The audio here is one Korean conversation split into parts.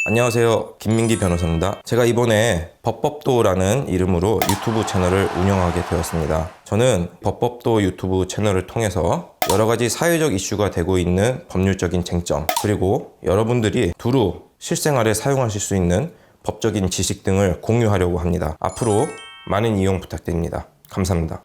안녕하세요, 김민기 변호사입니다. 제가 이번에 법법도라는 이름으로 유튜브 채널을 운영하게 되었습니다. 저는 법법도 유튜브 채널을 통해서 여러 가지 사회적 이슈가 되고 있는 법률적인 쟁점, 그리고 여러분들이 두루 실생활에 사용하실 수 있는 법적인 지식 등을 공유하려고 합니다. 앞으로 많은 이용 부탁드립니다. 감사합니다.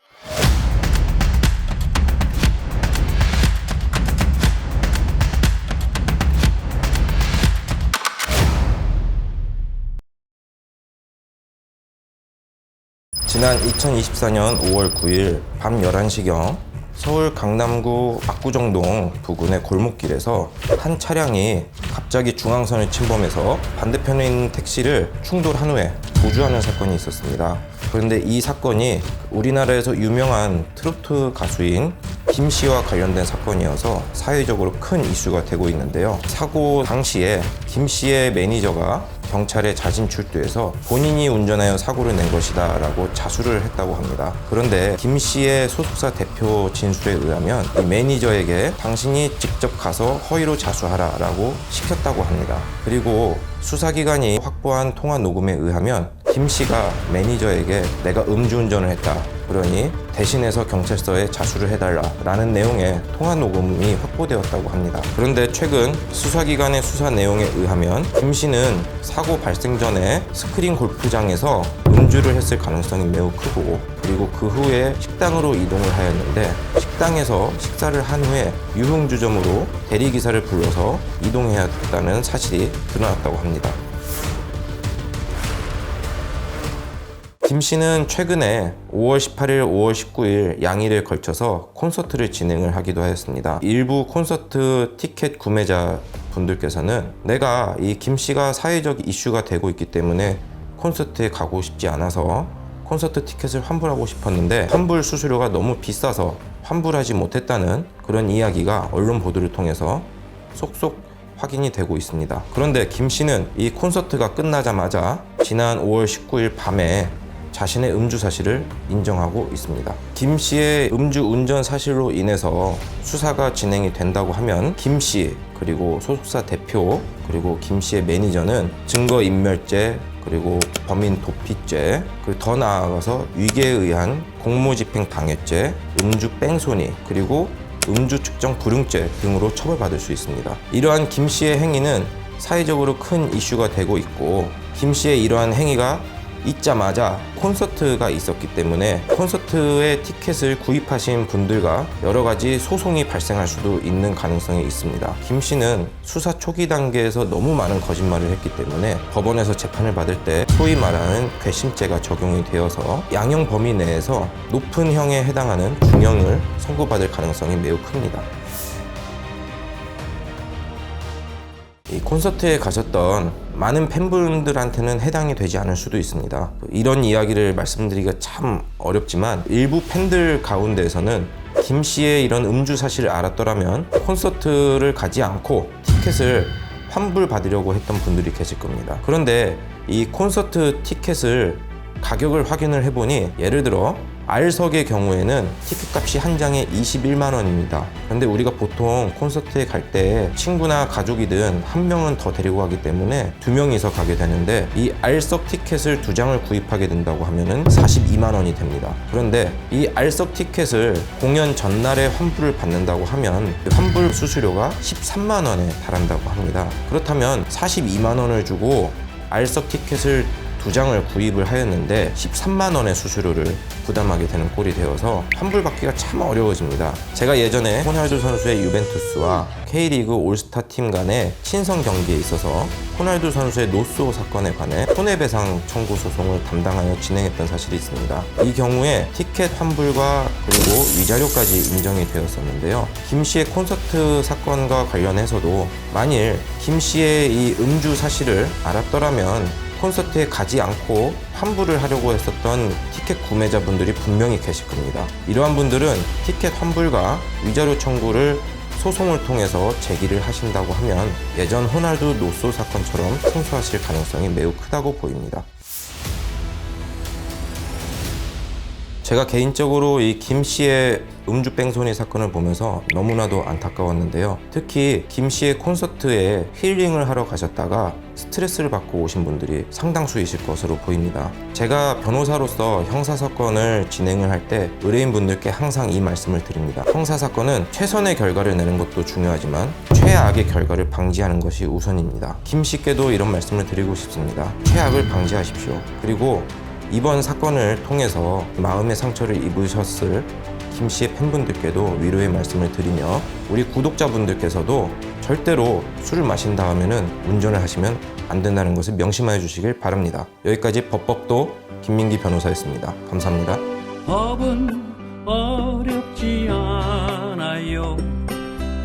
지난 2024년 5월 9일 밤 11시경 서울 강남구 압구정동 부근의 골목길에서 한 차량이 갑자기 중앙선을 침범해서 반대편에 있는 택시를 충돌한 후에 도주하는 사건이 있었습니다. 그런데 이 사건이 우리나라에서 유명한 트로트 가수인 김 씨와 관련된 사건이어서 사회적으로 큰 이슈가 되고 있는데요. 사고 당시에 김 씨의 매니저가 경찰에 자진 출두해서 본인이 운전하여 사고를 낸 것이다 라고 자수를 했다고 합니다. 그런데 김 씨의 소속사 대표 진술에 의하면 이 매니저에게 당신이 직접 가서 허위로 자수하라 라고 시켰다고 합니다. 그리고 수사기관이 확보한 통화 녹음에 의하면 김 씨가 매니저에게 내가 음주운전을 했다, 그러니 대신해서 경찰서에 자수를 해달라 라는 내용의 통화 녹음이 확보되었다고 합니다. 그런데 최근 수사기관의 수사 내용에 의하면 김 씨는 사고 발생 전에 스크린 골프장에서 음주를 했을 가능성이 매우 크고, 그리고 그 후에 식당으로 이동을 하였는데 식당에서 식사를 한 후에 유흥주점으로 대리기사를 불러서 이동해야 했다는 사실이 드러났다고 합니다. 김 씨는 최근에 5월 18일, 5월 19일 양일에 걸쳐서 콘서트를 진행을 하기도 하였습니다. 일부 콘서트 티켓 구매자 분들께서는 내가 이 김 씨가 사회적 이슈가 되고 있기 때문에 콘서트에 가고 싶지 않아서 콘서트 티켓을 환불하고 싶었는데 환불 수수료가 너무 비싸서 환불하지 못했다는 그런 이야기가 언론 보도를 통해서 속속 확인이 되고 있습니다. 그런데 김 씨는 이 콘서트가 끝나자마자 지난 5월 19일 밤에 자신의 음주 사실을 인정하고 있습니다. 김 씨의 음주 운전 사실로 인해서 수사가 진행이 된다고 하면 김 씨, 그리고 소속사 대표, 그리고 김 씨의 매니저는 증거인멸죄, 그리고 범인 도피죄, 그리고 더 나아가서 위계에 의한 공무집행 방해죄, 음주 뺑소니, 그리고 음주 측정 불응죄 등으로 처벌받을 수 있습니다. 이러한 김 씨의 행위는 사회적으로 큰 이슈가 되고 있고, 김 씨의 이러한 행위가 있자마자 콘서트가 있었기 때문에 콘서트의 티켓을 구입하신 분들과 여러 가지 소송이 발생할 수도 있는 가능성이 있습니다. 김 씨는 수사 초기 단계에서 너무 많은 거짓말을 했기 때문에 법원에서 재판을 받을 때 소위 말하는 괘씸죄가 적용이 되어서 양형 범위 내에서 높은 형에 해당하는 중형을 선고받을 가능성이 매우 큽니다. 이 콘서트에 가셨던 많은 팬분들한테는 해당이 되지 않을 수도 있습니다. 이런 이야기를 말씀드리기가 참 어렵지만 일부 팬들 가운데에서는 김 씨의 이런 음주 사실을 알았더라면 콘서트를 가지 않고 티켓을 환불받으려고 했던 분들이 계실 겁니다. 그런데 이 콘서트 티켓을 가격을 확인을 해보니, 예를 들어 R석의 경우에는 티켓값이 한 장에 21만 원입니다. 그런데 우리가 보통 콘서트에 갈 때 친구나 가족이든 한 명은 더 데리고 가기 때문에 두 명이서 가게 되는데, 이 R석 티켓을 두 장을 구입하게 된다고 하면은 42만 원이 됩니다. 그런데 이 R석 티켓을 공연 전날에 환불을 받는다고 하면 환불 수수료가 13만 원에 달한다고 합니다. 그렇다면 42만 원을 주고 R석 티켓을 두 장을 구입을 하였는데 13만 원의 수수료를 부담하게 되는 꼴이 되어서 환불받기가 참 어려워집니다. 제가 예전에 호날두 선수의 유벤투스와 K리그 올스타 팀 간의 친선 경기에 있어서 호날두 선수의 노쇼 사건에 관해 손해배상 청구 소송을 담당하여 진행했던 사실이 있습니다. 이 경우에 티켓 환불과 그리고 위자료까지 인정이 되었었는데요. 김 씨의 콘서트 사건과 관련해서도 만일 김 씨의 이 음주 사실을 알았더라면 콘서트에 가지 않고 환불을 하려고 했었던 티켓 구매자분들이 분명히 계실 겁니다. 이러한 분들은 티켓 환불과 위자료 청구를 소송을 통해서 제기를 하신다고 하면 예전 호날두 노쇼 사건처럼 승소하실 가능성이 매우 크다고 보입니다. 제가 개인적으로 이 김 씨의 음주 뺑소니 사건을 보면서 너무나도 안타까웠는데요. 특히 김 씨의 콘서트에 힐링을 하러 가셨다가 스트레스를 받고 오신 분들이 상당수이실 것으로 보입니다. 제가 변호사로서 형사사건을 진행을 할 때 의뢰인분들께 항상 이 말씀을 드립니다. 형사사건은 최선의 결과를 내는 것도 중요하지만 최악의 결과를 방지하는 것이 우선입니다. 김 씨께도 이런 말씀을 드리고 싶습니다. 최악을 방지하십시오. 그리고 이번 사건을 통해서 마음의 상처를 입으셨을 김 씨의 팬분들께도 위로의 말씀을 드리며 우리 구독자분들께서도 절대로 술을 마신 다음에는 운전을 하시면 안 된다는 것을 명심하여 주시길 바랍니다. 여기까지 법법도 김민기 변호사였습니다. 감사합니다. 법은 어렵지 않아요.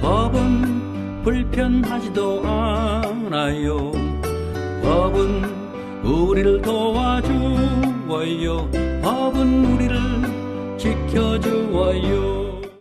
법은 불편하지도 않아요. 법은 우리를 도와주어요. 법은 우리를 지켜주어요.